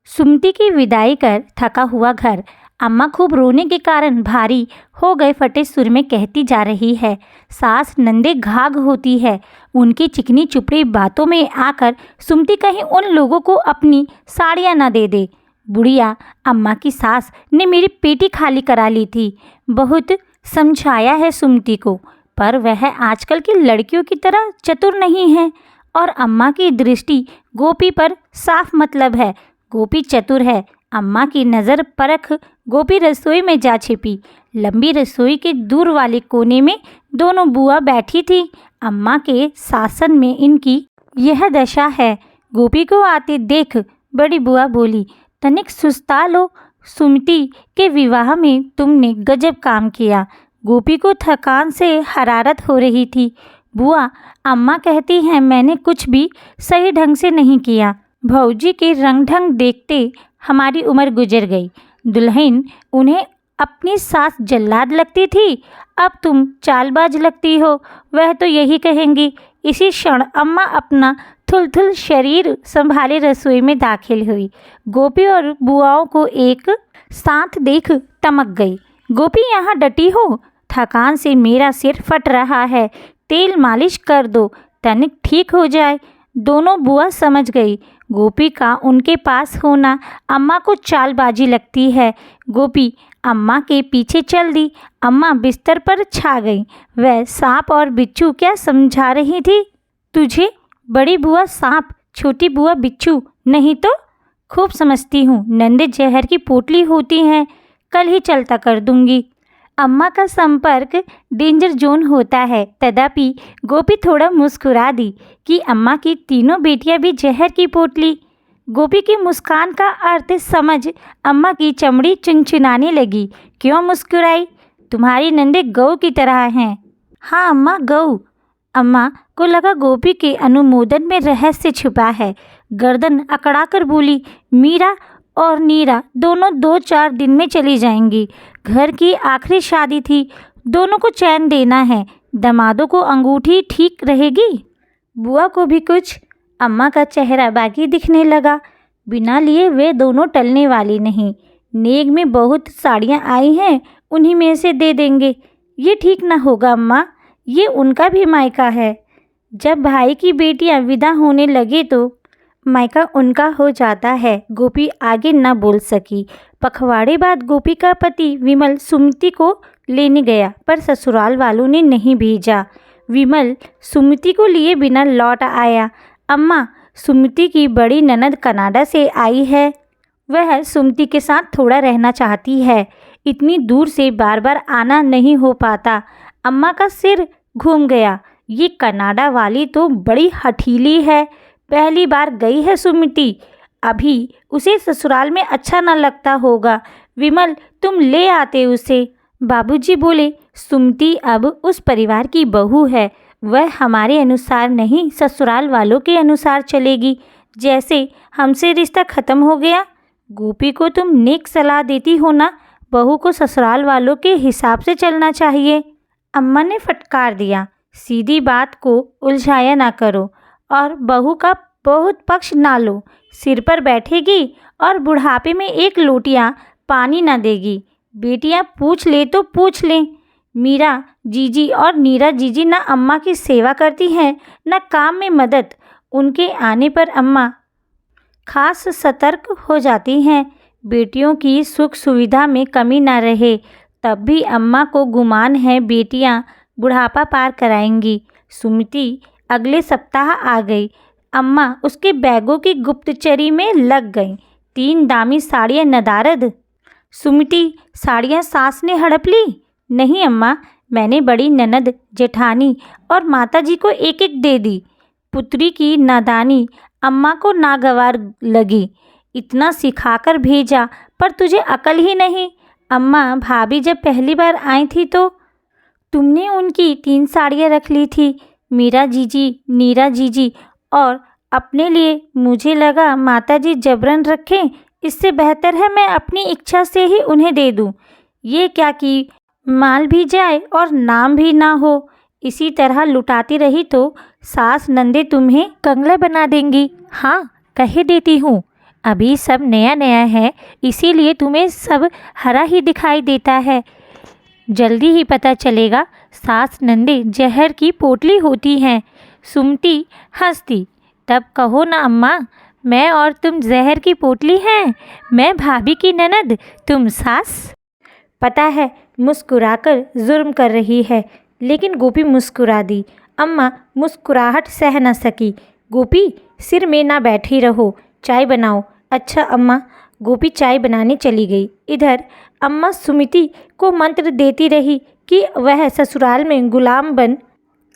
सुमति की विदाई कर थका हुआ घर अम्मा खूब रोने के कारण भारी हो गए फटे सुर में कहती जा रही है। सास नंदे घाघ होती है। उनकी चिकनी चुपड़ी बातों में आकर सुमति कहीं उन लोगों को अपनी साड़ियाँ ना दे दे। बुढ़िया अम्मा की सास ने मेरी पेटी खाली करा ली थी। बहुत समझाया है सुमति को, पर वह आजकल की लड़कियों की तरह चतुर नहीं है और अम्मा की दृष्टि गोपी पर साफ मतलब है। गोपी चतुर है। अम्मा की नज़र परख गोपी रसोई में जा छिपी। लंबी रसोई के दूर वाले कोने में दोनों बुआ बैठी थी। अम्मा के शासन में इनकी यह दशा है। गोपी को आते देख बड़ी बुआ बोली, तनिक सुस्ता लो, सुमति के विवाह में तुमने गजब काम किया। गोपी को थकान से हरारत हो रही थी। बुआ, अम्मा कहती हैं मैंने कुछ भी सही ढंग से नहीं किया। भौजी के रंग ढंग देखते हमारी उम्र गुजर गई। दुल्हन उन्हें अपनी सास जल्लाद लगती थी, अब तुम चालबाज लगती हो, वह तो यही कहेंगी। इसी क्षण अम्मा अपना थुलथुल शरीर संभाले रसोई में दाखिल हुई। गोपी और बुआओं को एक साथ देख टमक गई। गोपी, यहाँ डटी हो? थकान से मेरा सिर फट रहा है, तेल मालिश कर दो, तनिक ठीक हो जाए। दोनों बुआ समझ गई गोपी का उनके पास होना अम्मा को चालबाजी लगती है। गोपी अम्मा के पीछे चल दी। अम्मा बिस्तर पर छा गई। वह सांप और बिच्छू क्या समझा रही थी तुझे? बड़ी बुआ सांप, छोटी बुआ बिच्छू, नहीं तो? खूब समझती हूँ, नंदे जहर की पोटली होती हैं, कल ही चलता कर दूंगी। अम्मा का संपर्क डेंजर जोन होता है। तथापि गोपी थोड़ा मुस्कुरा दी कि अम्मा की तीनों बेटियां भी जहर की पोटली। गोपी की मुस्कान का अर्थ समझ अम्मा की चमड़ी चुनचुनाने लगी। क्यों मुस्कुराई? तुम्हारी नंदे गऊ की तरह हैं। हाँ अम्मा, गऊ। अम्मा को लगा गोपी के अनुमोदन में रहस्य छुपा है। गर्दन अकड़ाकर बोली, मीरा और नीरा दोनों 2-4 दिन में चली जाएंगी। घर की आखिरी शादी थी, दोनों को चैन देना है। दमादों को अंगूठी ठीक रहेगी। बुआ को भी कुछ। अम्मा का चेहरा बाकी दिखने लगा। बिना लिए वे दोनों टलने वाली नहीं। नेग में बहुत साड़ियाँ आई हैं, उन्हीं में से दे देंगे। ये ठीक ना होगा अम्मा, ये उनका भी मायका है। जब भाई की बेटियाँ विदा होने लगे तो मायका उनका हो जाता है। गोपी आगे न बोल सकी। पखवाड़े बाद गोपी का पति विमल सुमति को लेने गया, पर ससुराल वालों ने नहीं भेजा। विमल सुमति को लिए बिना लौट आया। अम्मा, सुमति की बड़ी ननद कनाडा से आई है। वह सुमति के साथ थोड़ा रहना चाहती है। इतनी दूर से बार बार आना नहीं हो पाता। अम्मा का सिर घूम गया। ये कनाडा वाली तो बड़ी हठीली है। पहली बार गई है सुमति, अभी उसे ससुराल में अच्छा न लगता होगा। विमल, तुम ले आते उसे। बाबूजी बोले, सुमति अब उस परिवार की बहू है, वह हमारे अनुसार नहीं, ससुराल वालों के अनुसार चलेगी। जैसे हमसे रिश्ता ख़त्म हो गया। गोपी को तुम नेक सलाह देती हो ना, बहू को ससुराल वालों के हिसाब से चलना चाहिए। अम्मा ने फटकार दिया, सीधी बात को उलझाया ना करो और बहू का बहुत पक्ष ना लो। सिर पर बैठेगी और बुढ़ापे में एक लोटिया पानी ना देगी। बेटियां पूछ ले तो पूछ लें। मीरा जीजी और नीरा जीजी ना अम्मा की सेवा करती हैं ना काम में मदद। उनके आने पर अम्मा खास सतर्क हो जाती हैं, बेटियों की सुख सुविधा में कमी ना रहे। तब भी अम्मा को गुमान है बेटियां बुढ़ापा पार कराएंगी। सुमति अगले सप्ताह आ गई। अम्मा उसके बैगों की गुप्तचरी में लग गई। 3 दामी साड़ियाँ नदारद। सुमति, साड़ियाँ सास ने हड़प ली? नहीं अम्मा, मैंने बड़ी ननद, जेठानी और माताजी को एक एक दे दी। पुत्री की नादानी अम्मा को नागवार लगी। इतना सिखाकर भेजा, पर तुझे अकल ही नहीं। अम्मा, भाभी जब पहली बार आई थी तो तुमने उनकी 3 साड़ियाँ रख ली थी, मीरा जीजी, नीरा जीजी और अपने लिए। मुझे लगा माताजी जबरन रखें, इससे बेहतर है मैं अपनी इच्छा से ही उन्हें दे दूं। ये क्या कि माल भी जाए और नाम भी ना हो। इसी तरह लुटाती रही तो सास नंदे तुम्हें कंगला बना देंगी। हाँ, कह देती हूँ। अभी सब नया नया है, इसीलिए तुम्हें सब हरा ही दिखाई देता है। जल्दी ही पता चलेगा सास नंदे जहर की पोटली होती हैं। सुमति हंसती। तब कहो ना अम्मा, मैं और तुम जहर की पोटली हैं। मैं भाभी की ननद, तुम सास। पता है मुस्कुराकर जुर्म कर रही है, लेकिन गोपी मुस्कुरा दी। अम्मा मुस्कुराहट सह न सकी। गोपी, सिर में ना बैठी रहो, चाय बनाओ। अच्छा अम्मा। गोपी चाय बनाने चली गई। इधर अम्मा सुमिति को मंत्र देती रही कि वह ससुराल में गुलाम बन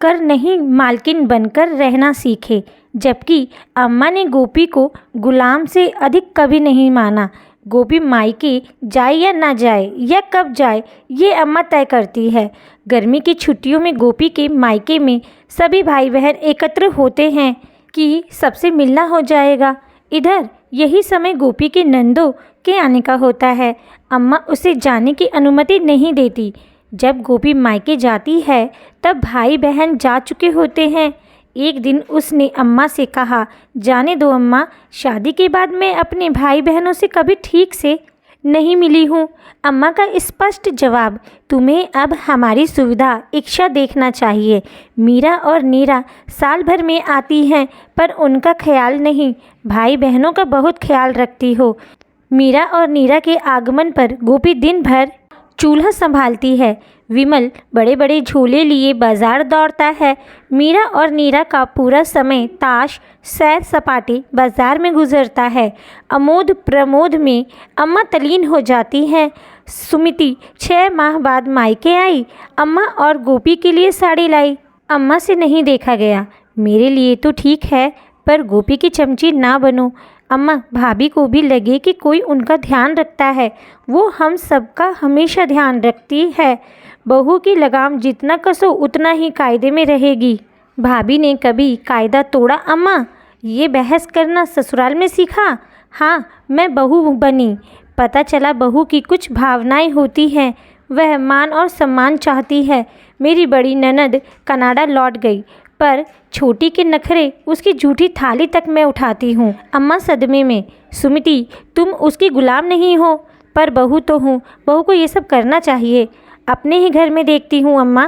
कर नहीं, मालकिन बनकर रहना सीखे। जबकि अम्मा ने गोपी को गुलाम से अधिक कभी नहीं माना। गोपी मायके जाए या ना जाए या कब जाए, ये अम्मा तय करती है। गर्मी की छुट्टियों में गोपी के मायके में सभी भाई बहन एकत्र होते हैं कि सबसे मिलना हो जाएगा। इधर यही समय गोपी के नंदों के आने का होता है। अम्मा उसे जाने की अनुमति नहीं देती। जब गोपी मायके जाती है तब भाई बहन जा चुके होते हैं। एक दिन उसने अम्मा से कहा, जाने दो अम्मा, शादी के बाद मैं अपने भाई बहनों से कभी ठीक से नहीं मिली हूँ। अम्मा का स्पष्ट जवाब, तुम्हें अब हमारी सुविधा इच्छा देखना चाहिए। मीरा और नीरा साल भर में आती हैं, पर उनका ख्याल नहीं। भाई बहनों का बहुत ख्याल रखती हो। मीरा और नीरा के आगमन पर गोपी दिन भर चूल्हा संभालती है। विमल बड़े बड़े झोले लिए बाजार दौड़ता है। मीरा और नीरा का पूरा समय ताश, सैर सपाटे, बाजार में गुजरता है। अमोद प्रमोद में अम्मा तल्लीन हो जाती हैं। सुमिति 6 माह बाद मायके आई। अम्मा और गोपी के लिए साड़ी लाई। अम्मा से नहीं देखा गया। मेरे लिए तो ठीक है, पर गोपी की चमची ना बनो। अम्मा, भाभी को भी लगे कि कोई उनका ध्यान रखता है। वो हम सबका हमेशा ध्यान रखती है। बहू की लगाम जितना कसो उतना ही कायदे में रहेगी। भाभी ने कभी कायदा तोड़ा अम्मा? ये बहस करना ससुराल में सीखा? हाँ, मैं बहू बनी। पता चला बहू की कुछ भावनाएं होती हैं। वह मान और सम्मान चाहती है। मेरी बड़ी ननद कनाडा लौट गई, पर छोटी के नखरे, उसकी जूठी थाली तक मैं उठाती हूँ। अम्मा सदमे में। सुमिति, तुम उसकी गुलाम नहीं हो, पर बहू तो हूँ। बहू को ये सब करना चाहिए। अपने ही घर में देखती हूँ अम्मा।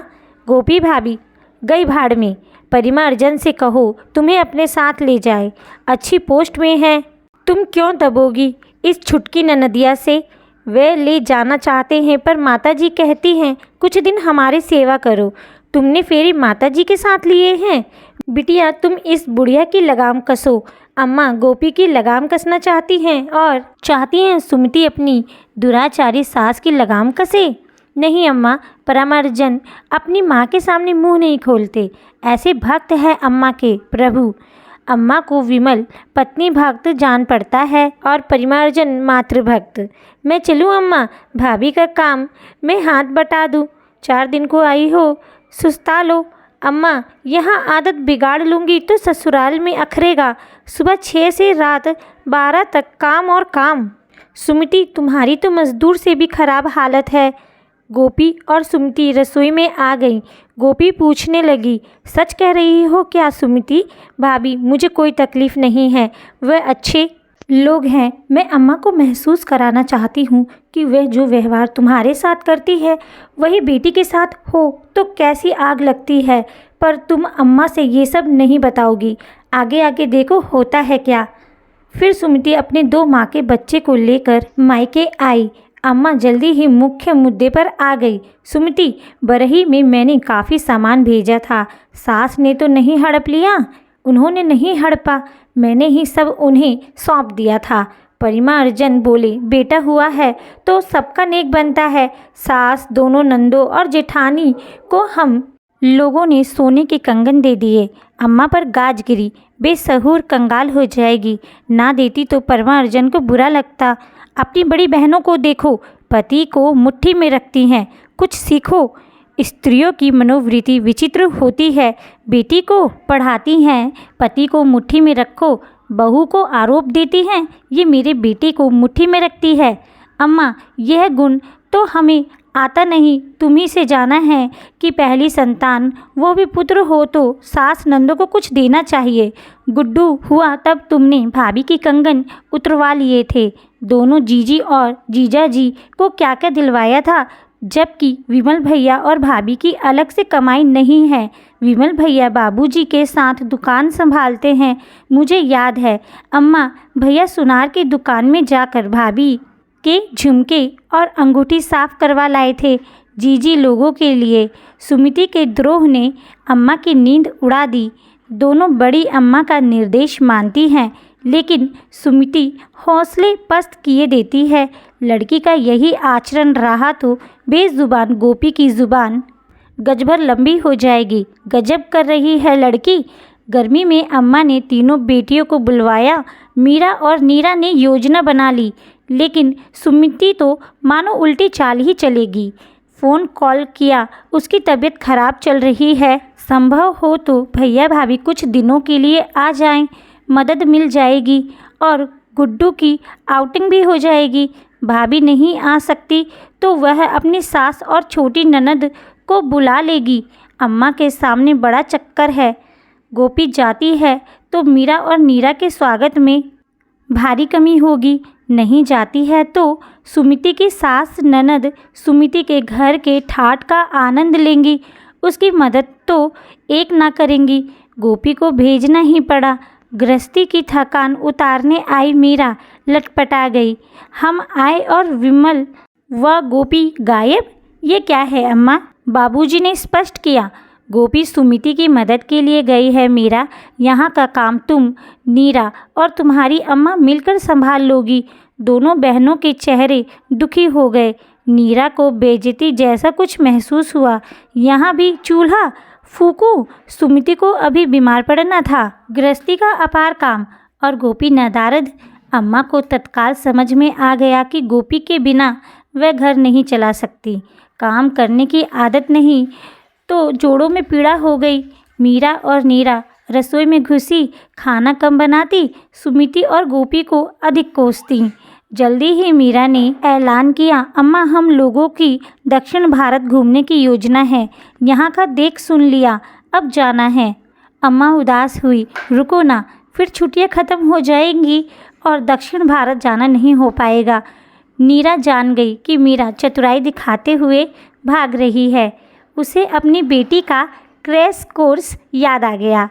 गोपी भाभी गई भाड़ में। परिमार्जन से कहो तुम्हें अपने साथ ले जाए। अच्छी पोस्ट में है, तुम क्यों दबोगी इस छुटकी ननदिया से? वे ले जाना चाहते हैं, पर माताजी कहती हैं कुछ दिन हमारी सेवा करो। तुमने फेरी माताजी के साथ लिए हैं? बिटिया, तुम इस बुढ़िया की लगाम कसो। अम्मा गोपी की लगाम कसना चाहती हैं और चाहती हैं सुमिति अपनी दुराचारी सास की लगाम कसे। नहीं अम्मा, परामर्जन अपनी माँ के सामने मुंह नहीं खोलते। ऐसे भक्त है अम्मा के प्रभु। अम्मा को विमल पत्नी भक्त जान पड़ता है और परिमार्जन मातृभक्त। मैं चलूँ अम्मा? भाभी का काम मैं हाथ बटा दूँ। 4 दिन को आई हो, सुस्ता लो। अम्मा, यहाँ आदत बिगाड़ लूँगी तो ससुराल में अखरेगा। सुबह 6 से रात 12 तक काम और काम। सुमिति, तुम्हारी तो मजदूर से भी खराब हालत है। गोपी और सुमिति रसोई में आ गईं। गोपी पूछने लगी, सच कह रही हो क्या सुमिति? भाभी, मुझे कोई तकलीफ़ नहीं है। वह अच्छे लोग हैं। मैं अम्मा को महसूस कराना चाहती हूँ कि वह जो व्यवहार तुम्हारे साथ करती है वही बेटी के साथ हो तो कैसी आग लगती है। पर तुम अम्मा से ये सब नहीं बताओगी। आगे आगे देखो होता है क्या। फिर सुमिति अपने 2 माह के बच्चे को लेकर मायके आई। अम्मा जल्दी ही मुख्य मुद्दे पर आ गई। सुमिति, बरही में मैंने काफ़ी सामान भेजा था। सास ने तो नहीं हड़प लिया? उन्होंने नहीं हड़पा, मैंने ही सब उन्हें सौंप दिया था। परिमार्जन बोले, बेटा हुआ है तो सबका नेक बनता है। सास, दोनों नंदों और जेठानी को हम लोगों ने सोने के कंगन दे दिए। अम्मा पर गाज गिरी। बेसहुर कंगाल हो जाएगी। ना देती तो परिमार्जन को बुरा लगता। अपनी बड़ी बहनों को देखो, पति को मुट्ठी में रखती हैं। कुछ सीखो। स्त्रियों की मनोवृत्ति विचित्र होती है। बेटी को पढ़ाती हैं, पति को मुट्ठी में रखो। बहू को आरोप देती हैं, ये मेरे बेटे को मुट्ठी में रखती है। अम्मा, यह गुण तो हमें आता नहीं, तुम्ही से जाना है कि पहली संतान, वो भी पुत्र हो तो सास नंदों को कुछ देना चाहिए। गुड्डू हुआ तब तुमने भाभी की कंगन उतरवा लिए थे। दोनों जीजी और जीजा जी को क्या क्या दिलवाया था, जबकि विमल भैया और भाभी की अलग से कमाई नहीं है। विमल भैया बाबूजी के साथ दुकान संभालते हैं। मुझे याद है अम्मा, भैया सुनार की दुकान में जाकर भाभी के झुमके और अंगूठी साफ करवा लाए थे जीजी लोगों के लिए। सुमिति के द्रोह ने अम्मा की नींद उड़ा दी। दोनों बड़ी अम्मा का निर्देश मानती हैं, लेकिन सुमिति हौसले पस्त किए देती है। लड़की का यही आचरण रहा तो बेजुबान गोपी की जुबान गजभर लंबी हो जाएगी। गजब कर रही है लड़की। गर्मी में अम्मा ने तीनों बेटियों को बुलवाया। मीरा और नीरा ने योजना बना ली, लेकिन सुमिति तो मानो उल्टी चाल ही चलेगी। फ़ोन कॉल किया, उसकी तबीयत खराब चल रही है। संभव हो तो भैया भाभी कुछ दिनों के लिए आ जाएं, मदद मिल जाएगी और गुड्डू की आउटिंग भी हो जाएगी। भाभी नहीं आ सकती तो वह अपनी सास और छोटी ननद को बुला लेगी। अम्मा के सामने बड़ा चक्कर है। गोपी जाती है तो मीरा और नीरा के स्वागत में भारी कमी होगी। नहीं जाती है तो सुमिति की सास ननद सुमिति के घर के ठाट का आनंद लेंगी। उसकी मदद तो एक ना करेंगी। गोपी को भेजना ही पड़ा। गृहस्थी की थकान उतारने आई मीरा लटपटा गई। हम आए और विमल व गोपी गायब। ये क्या है अम्मा? बाबूजी ने स्पष्ट किया। गोपी सुमिति की मदद के लिए गई है मीरा। यहाँ का काम तुम, नीरा और तुम्हारी अम्मा मिलकर संभाल लोगी। दोनों बहनों के चेहरे दुखी हो गए। नीरा को बेइज्जती जैसा कुछ महसूस हुआ। यहाँ भी चूल्हा फूकूं? सुमिति को अभी बीमार पड़ना था। गृहस्थी का अपार काम और गोपी नदारद। अम्मा को तत्काल समझ में आ गया कि गोपी के बिना वह घर नहीं चला सकती। काम करने की आदत नहीं तो जोड़ों में पीड़ा हो गई। मीरा और नीरा रसोई में घुसी, खाना कम बनाती, सुमिति और गोपी को अधिक कोसती। जल्दी ही मीरा ने ऐलान किया, अम्मा हम लोगों की दक्षिण भारत घूमने की योजना है। यहाँ का देख सुन लिया, अब जाना है। अम्मा उदास हुई। रुको ना, फिर छुट्टियाँ ख़त्म हो जाएंगी और दक्षिण भारत जाना नहीं हो पाएगा। नीरा जान गई कि मीरा चतुराई दिखाते हुए भाग रही है। उसे अपनी बेटी का क्रैश कोर्स याद आ गया।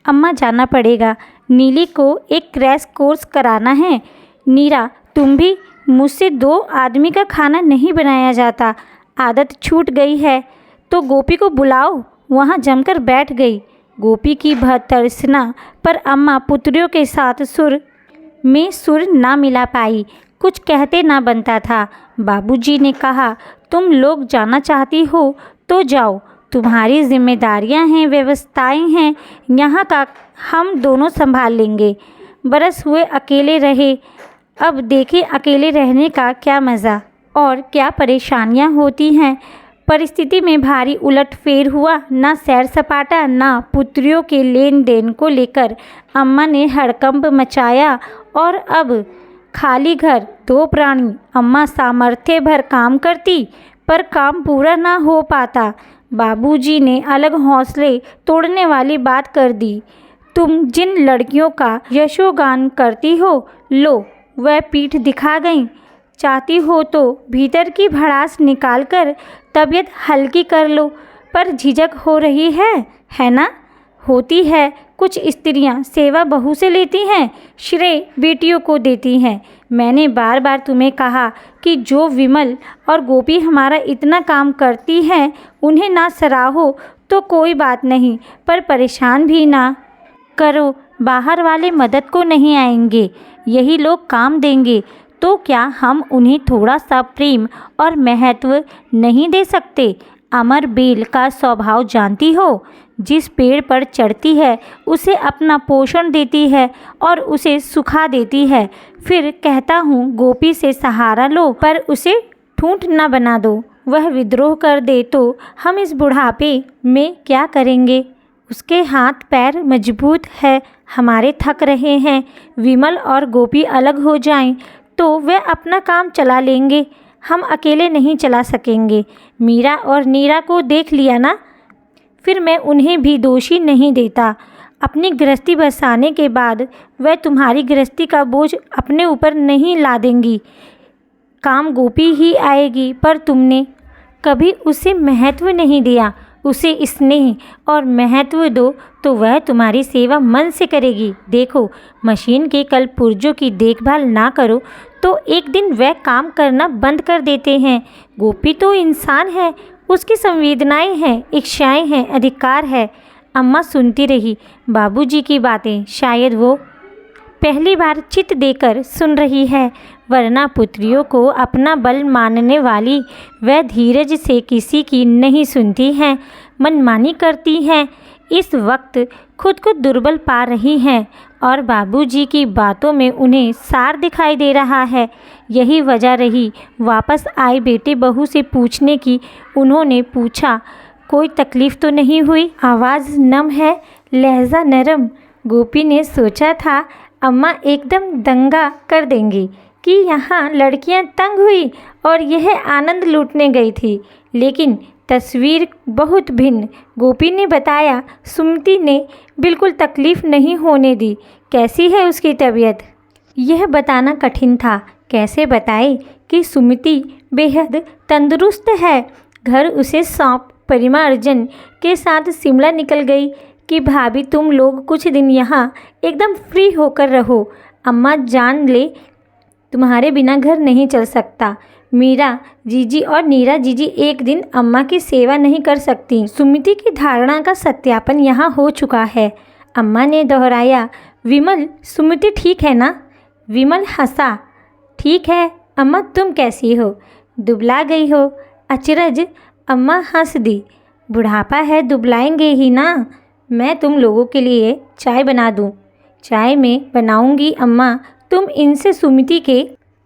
अम्मा जाना पड़ेगा, नीली को एक क्रैश कोर्स कराना है। नीरा तुम भी, मुझसे 2 आदमी का खाना नहीं बनाया जाता। आदत छूट गई है तो गोपी को बुलाओ। वहाँ जमकर बैठ गई। गोपी की भर्त्सना पर अम्मा पुत्रियों के साथ सुर में सुर ना मिला पाई। कुछ कहते ना बनता था। बाबूजी ने कहा, तुम लोग जाना चाहती हो तो जाओ, तुम्हारी जिम्मेदारियां हैं, व्यवस्थाएं हैं, यहाँ का हम दोनों संभाल लेंगे। बरस हुए अकेले रहे, अब देखें अकेले रहने का क्या मज़ा और क्या परेशानियां होती हैं। परिस्थिति में भारी उलटफेर हुआ। ना सैर सपाटा, ना पुत्रियों के लेन देन को लेकर अम्मा ने हड़कंप मचाया। और अब खाली घर, 2 प्राणी। अम्मा सामर्थ्य भर काम करती पर काम पूरा ना हो पाता। बाबूजी ने अलग हौसले तोड़ने वाली बात कर दी। तुम जिन लड़कियों का यशोगान करती हो, लो वह पीठ दिखा गईं। चाहती हो तो भीतर की भड़ास निकालकर तबीयत हल्की कर लो। पर झिझक हो रही है ना? होती है। कुछ स्त्रियां सेवा बहू से लेती हैं, श्रेय बेटियों को देती हैं। मैंने बार बार तुम्हें कहा कि जो विमल और गोपी हमारा इतना काम करती हैं, उन्हें ना सराहो तो कोई बात नहीं, पर परेशान भी ना करो। बाहर वाले मदद को नहीं आएंगे, यही लोग काम देंगे। तो क्या हम उन्हें थोड़ा सा प्रेम और महत्व नहीं दे सकते? अमर बेल का स्वभाव जानती हो? जिस पेड़ पर चढ़ती है उसे अपना पोषण देती है और उसे सुखा देती है। फिर कहता हूँ गोपी से सहारा लो, पर उसे ठूंठ न बना दो। वह विद्रोह कर दे तो हम इस बुढ़ापे में क्या करेंगे? उसके हाथ पैर मजबूत है, हमारे थक रहे हैं। विमल और गोपी अलग हो जाएं तो वे अपना काम चला लेंगे। हम अकेले नहीं चला सकेंगे। मीरा और नीरा को देख लिया ना, फिर मैं उन्हें भी दोषी नहीं देता। अपनी गृहस्थी बसाने के बाद वह तुम्हारी गृहस्थी का बोझ अपने ऊपर नहीं ला देंगी। काम गोपी ही आएगी, पर तुमने कभी उसे महत्व नहीं दिया। उसे स्नेह और महत्व दो तो वह तुम्हारी सेवा मन से करेगी। देखो, मशीन के कल पुर्जों की देखभाल ना करो तो एक दिन वह काम करना बंद कर देते हैं। गोपी तो इंसान है, उसकी संवेदनाएं हैं, इच्छाएं हैं, अधिकार है। अम्मा सुनती रही बाबूजी की बातें। शायद वो पहली बार चित देकर सुन रही है, वरना पुत्रियों को अपना बल मानने वाली वह धीरज से किसी की नहीं सुनती हैं, मनमानी करती हैं। इस वक्त खुद को दुर्बल पा रही हैं और बाबूजी की बातों में उन्हें सार दिखाई दे रहा है। यही वजह रही वापस आए बेटे बहू से पूछने की। उन्होंने पूछा, कोई तकलीफ़ तो नहीं हुई? आवाज़ नम है, लहजा नरम। गोपी ने सोचा था अम्मा एकदम दंगा कर देंगी कि यहाँ लड़कियाँ तंग हुई और यह आनंद लूटने गई थी, लेकिन तस्वीर बहुत भिन्न। गोपी ने बताया, सुमति ने बिल्कुल तकलीफ़ नहीं होने दी। कैसी है उसकी तबीयत? यह बताना कठिन था। कैसे बताए कि सुमति बेहद तंदुरुस्त है। घर उसे सौंप परिमार्जन के साथ शिमला निकल गई कि भाभी तुम लोग कुछ दिन यहाँ एकदम फ्री होकर रहो। अम्मा जान ले तुम्हारे बिना घर नहीं चल सकता। मीरा जीजी और नीरा जीजी एक दिन अम्मा की सेवा नहीं कर सकती। सुमिति की धारणा का सत्यापन यहाँ हो चुका है। अम्मा ने दोहराया, विमल सुमिति ठीक है ना? विमल हंसा, ठीक है अम्मा, तुम कैसी हो? दुबला गई हो? अचरज। अम्मा हंस दी, बुढ़ापा है, दुबलाएंगे ही ना। मैं तुम लोगों के लिए चाय बना दूँ? चाय में बनाऊंगी अम्मा, तुम इनसे सुमिति के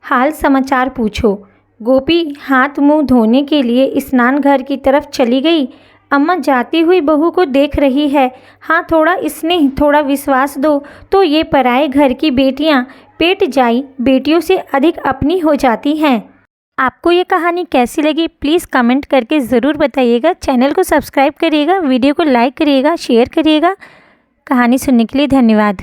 हाल समाचार पूछो। गोपी हाथ मुंह धोने के लिए स्नान घर की तरफ चली गई। अम्मा जाती हुई बहू को देख रही है। हाँ, थोड़ा स्नेह, थोड़ा विश्वास दो तो ये पराए घर की बेटियां पेट जाई बेटियों से अधिक अपनी हो जाती हैं। आपको ये कहानी कैसी लगी प्लीज़ कमेंट करके ज़रूर बताइएगा। चैनल को सब्सक्राइब करिएगा, वीडियो को लाइक करिएगा, शेयर करिएगा। कहानी सुनने के लिए धन्यवाद।